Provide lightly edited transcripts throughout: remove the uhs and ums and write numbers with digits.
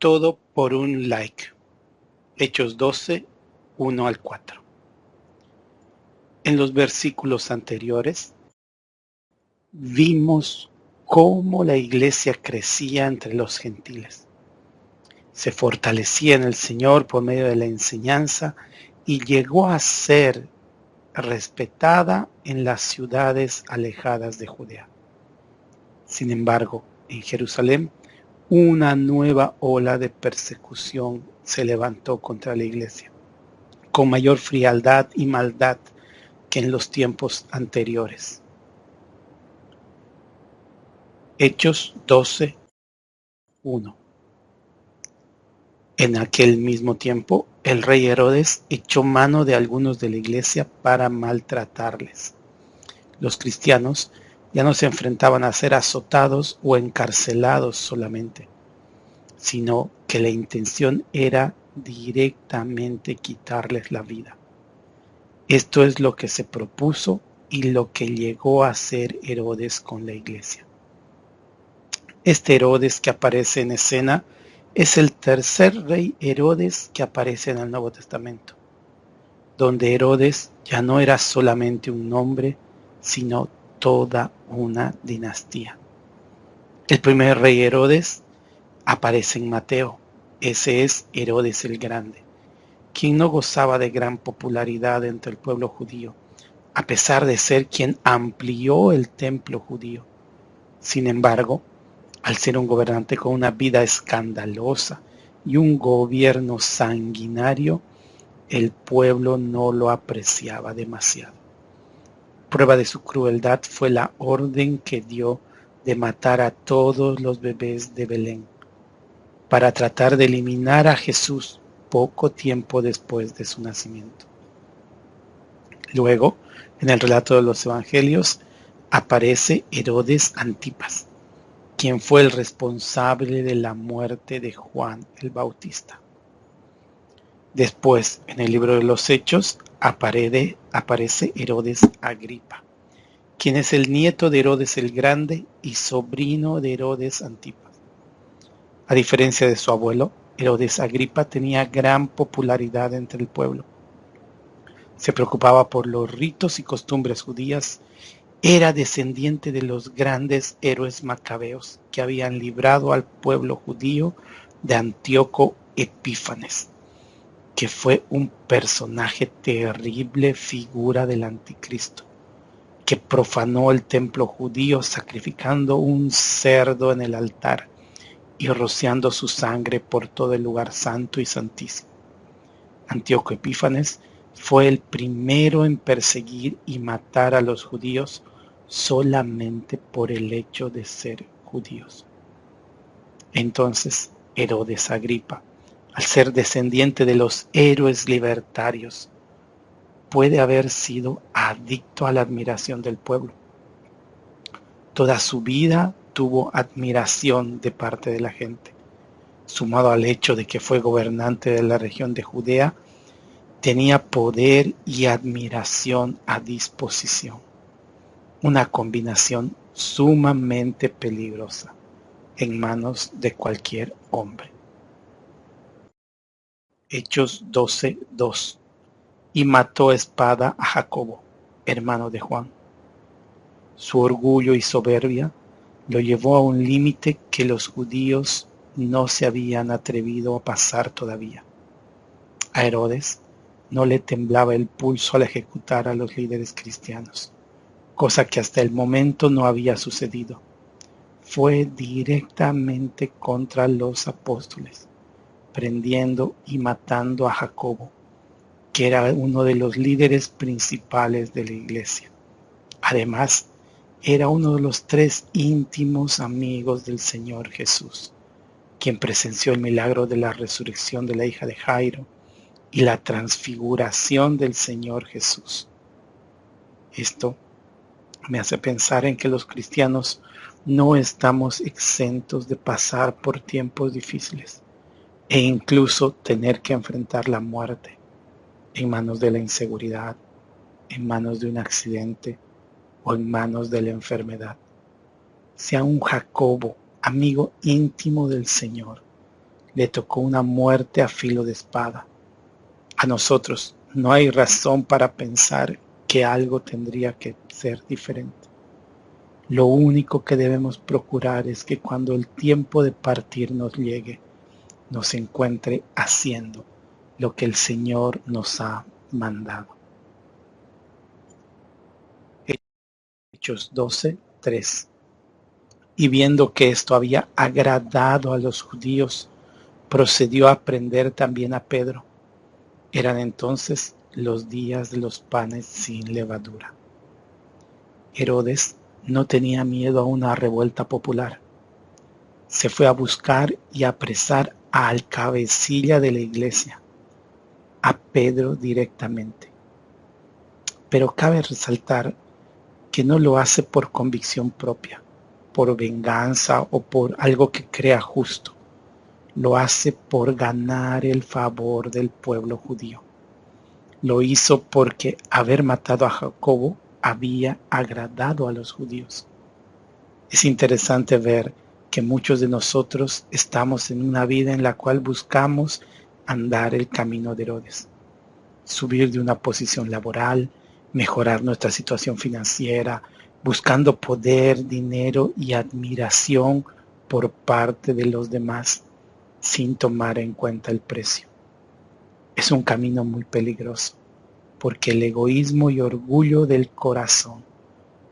todo por un like. Hechos 12, 1 al 4. En los versículos anteriores vimos cómo la iglesia crecía entre los gentiles. Se fortalecía en el Señor por medio de la enseñanza y llegó a ser respetada en las ciudades alejadas de Judea. Sin embargo, en Jerusalén, una nueva ola de persecución se levantó contra la iglesia, con mayor frialdad y maldad que en los tiempos anteriores. Hechos 12, 1. En aquel mismo tiempo, el rey Herodes echó mano de algunos de la iglesia para maltratarles. Los cristianos ya no se enfrentaban a ser azotados o encarcelados solamente, sino que la intención era directamente quitarles la vida. Esto es lo que se propuso y lo que llegó a hacer Herodes con la iglesia. Este Herodes que aparece en escena es el tercer rey Herodes que aparece en el Nuevo Testamento, donde Herodes ya no era solamente un nombre, sino toda una dinastía. El primer rey Herodes aparece en Mateo. Ese es Herodes el Grande, quien no gozaba de gran popularidad entre el pueblo judío, a pesar de ser quien amplió el templo judío. Sin embargo, al ser un gobernante con una vida escandalosa y un gobierno sanguinario, el pueblo no lo apreciaba demasiado. Prueba de su crueldad fue la orden que dio de matar a todos los bebés de Belén, para tratar de eliminar a Jesús poco tiempo después de su nacimiento. Luego, en el relato de los evangelios, aparece Herodes Antipas, quien fue el responsable de la muerte de Juan el Bautista. Después, en el libro de los Hechos, aparece Herodes Agripa, quien es el nieto de Herodes el Grande y sobrino de Herodes Antipas. A diferencia de su abuelo, Herodes Agripa tenía gran popularidad entre el pueblo. Se preocupaba por los ritos y costumbres judías. Era descendiente de los grandes héroes macabeos que habían librado al pueblo judío de Antíoco Epífanes, que fue un personaje terrible, figura del anticristo, que profanó el templo judío sacrificando un cerdo en el altar y rociando su sangre por todo el lugar santo y santísimo. Antíoco Epífanes fue el primero en perseguir y matar a los judíos solamente por el hecho de ser judíos. Entonces, Herodes Agripa, al ser descendiente de los héroes libertarios, puede haber sido adicto a la admiración del pueblo. Toda su vida tuvo admiración de parte de la gente. Sumado al hecho de que fue gobernante de la región de Judea, tenía poder y admiración a disposición. Una combinación sumamente peligrosa en manos de cualquier hombre. Hechos 12:2. Y mató a espada a Jacobo, hermano de Juan. Su orgullo y soberbia lo llevó a un límite que los judíos no se habían atrevido a pasar todavía. A Herodes no le temblaba el pulso al ejecutar a los líderes cristianos, cosa que hasta el momento no había sucedido. Fue directamente contra los apóstoles, prendiendo y matando a Jacobo, que era uno de los líderes principales de la iglesia. Además, era uno de los 3 íntimos amigos del Señor Jesús, quien presenció el milagro de la resurrección de la hija de Jairo y la transfiguración del Señor Jesús. Esto me hace pensar en que los cristianos no estamos exentos de pasar por tiempos difíciles e incluso tener que enfrentar la muerte en manos de la inseguridad, en manos de un accidente o en manos de la enfermedad. Sea un Jacobo, amigo íntimo del Señor, Le tocó una muerte a filo de espada. A nosotros no hay razón para pensar que algo tendría que ser diferente. Lo único que debemos procurar es que cuando el tiempo de partir nos llegue, nos encuentre haciendo lo que el Señor nos ha mandado. Hechos 12:3. Y viendo que esto había agradado a los judíos, procedió a prender también a Pedro. Eran entonces los días de los panes sin levadura. Herodes no tenía miedo a una revuelta popular. Se fue a buscar y apresar al cabecilla de la iglesia, a Pedro directamente. Pero cabe resaltar que no lo hace por convicción propia, por venganza o por algo que crea justo. Lo hace por ganar el favor del pueblo judío. Lo hizo porque haber matado a Jacobo había agradado a los judíos. Es interesante ver que muchos de nosotros estamos en una vida en la cual buscamos andar el camino de Herodes, subir de una posición laboral, mejorar nuestra situación financiera, buscando poder, dinero y admiración por parte de los demás, sin tomar en cuenta el precio. Es un camino muy peligroso, porque el egoísmo y orgullo del corazón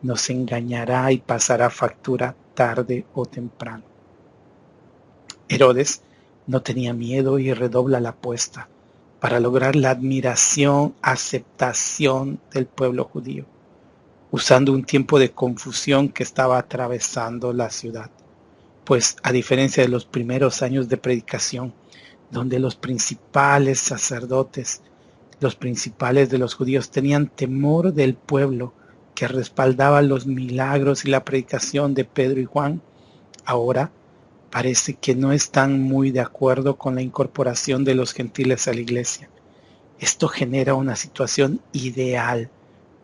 nos engañará y pasará factura tarde o temprano. Herodes no tenía miedo y redobla la apuesta para lograr la admiración, aceptación del pueblo judío, usando un tiempo de confusión que estaba atravesando la ciudad. Pues a diferencia de los primeros años de predicación, donde los principales sacerdotes, los principales de los judíos tenían temor del pueblo que respaldaba los milagros y la predicación de Pedro y Juan, ahora parece que no están muy de acuerdo con la incorporación de los gentiles a la iglesia. Esto genera una situación ideal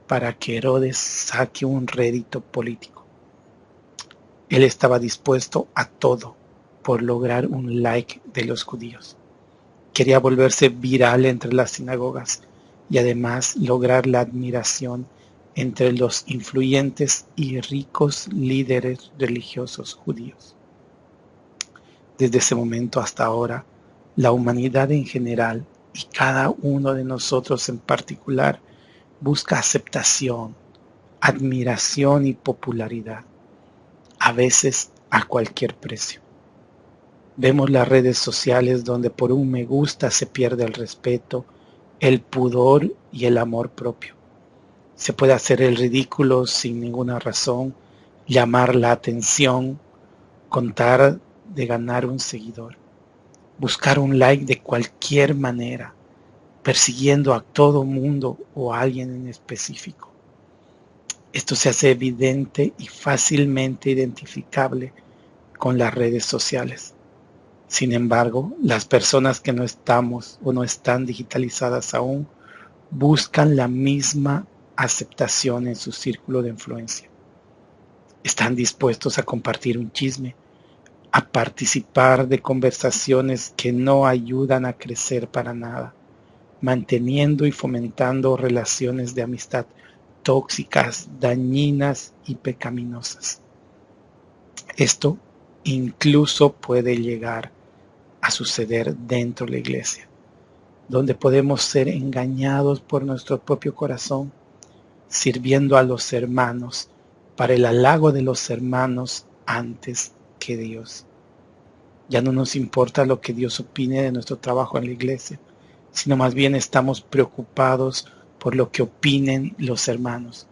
para que Herodes saque un rédito político. Él estaba dispuesto a todo por lograr un like de los judíos. Quería volverse viral entre las sinagogas y además lograr la admiración entre los influyentes y ricos líderes religiosos judíos. Desde ese momento hasta ahora, la humanidad en general y cada uno de nosotros en particular busca aceptación, admiración y popularidad, a veces a cualquier precio. Vemos las redes sociales donde por un me gusta se pierde el respeto, el pudor y el amor propio. Se puede hacer el ridículo sin ninguna razón, llamar la atención, contar de ganar un seguidor, buscar un like de cualquier manera, persiguiendo a todo mundo o a alguien en específico. Esto se hace evidente y fácilmente identificable con las redes sociales. Sin embargo, las personas que no estamos o no están digitalizadas aún buscan la misma aceptación en su círculo de influencia. Están dispuestos a compartir un chisme, a participar de conversaciones que no ayudan a crecer para nada, manteniendo y fomentando relaciones de amistad tóxicas, dañinas y pecaminosas. Esto incluso puede llegar a suceder dentro de la iglesia, donde podemos ser engañados por nuestro propio corazón, sirviendo a los hermanos para el halago de los hermanos antes que Dios. Ya no nos importa lo que Dios opine de nuestro trabajo en la iglesia, sino más bien estamos preocupados por lo que opinen los hermanos,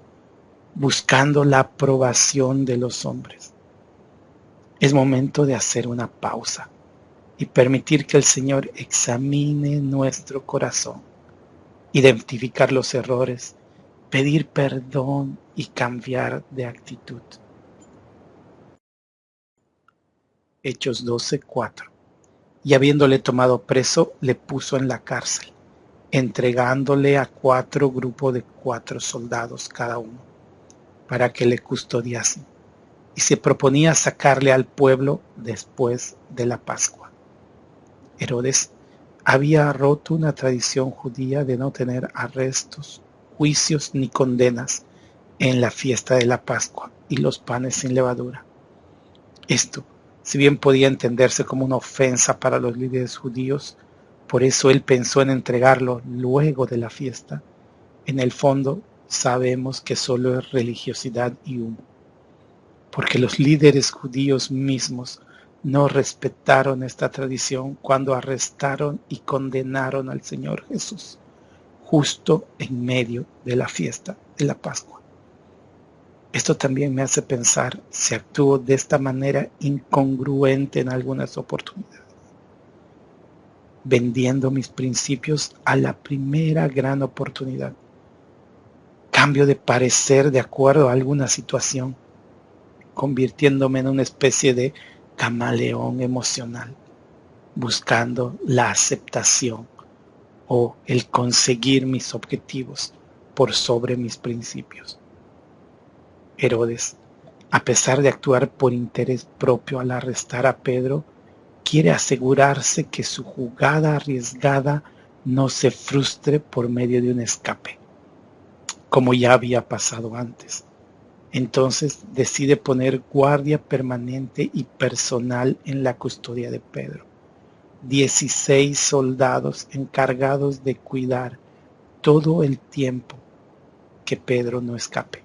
buscando la aprobación de los hombres. Es momento de hacer una pausa y permitir que el Señor examine nuestro corazón, identificar los errores, pedir perdón y cambiar de actitud. Hechos 12:4. Y habiéndole tomado preso, le puso en la cárcel, entregándole a 4 grupos de 4 soldados cada uno, para que le custodiasen, y se proponía sacarle al pueblo después de la Pascua. Herodes había roto una tradición judía de no tener arrestos, juicios ni condenas en la fiesta de la Pascua y los panes sin levadura. Esto, si bien podía entenderse como una ofensa para los líderes judíos, por eso él pensó en entregarlo luego de la fiesta. En el fondo, sabemos que solo es religiosidad y humo, porque los líderes judíos mismos no respetaron esta tradición cuando arrestaron y condenaron al Señor Jesús, justo en medio de la fiesta de la Pascua. Esto también me hace pensar si actúo de esta manera incongruente en algunas oportunidades, vendiendo mis principios a la primera gran oportunidad. Cambio de parecer de acuerdo a alguna situación, convirtiéndome en una especie de camaleón emocional, buscando la aceptación o el conseguir mis objetivos por sobre mis principios. Herodes, a pesar de actuar por interés propio al arrestar a Pedro, quiere asegurarse que su jugada arriesgada no se frustre por medio de un escape, como ya había pasado antes. Entonces decide poner guardia permanente y personal en la custodia de Pedro. 16 soldados encargados de cuidar todo el tiempo que Pedro no escape.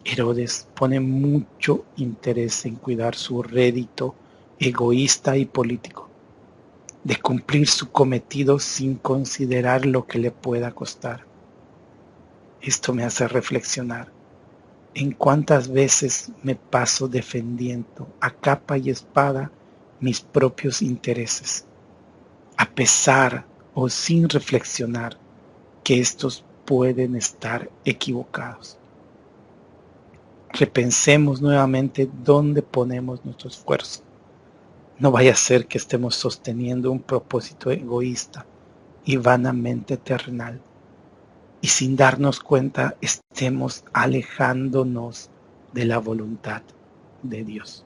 Herodes pone mucho interés en cuidar su rédito egoísta y político, de cumplir su cometido sin considerar lo que le pueda costar. Esto me hace reflexionar en cuántas veces me paso defendiendo a capa y espada mis propios intereses, a pesar o sin reflexionar que estos pueden estar equivocados. Repensemos nuevamente dónde ponemos nuestro esfuerzo. No vaya a ser que estemos sosteniendo un propósito egoísta y vanamente terrenal, y sin darnos cuenta estemos alejándonos de la voluntad de Dios.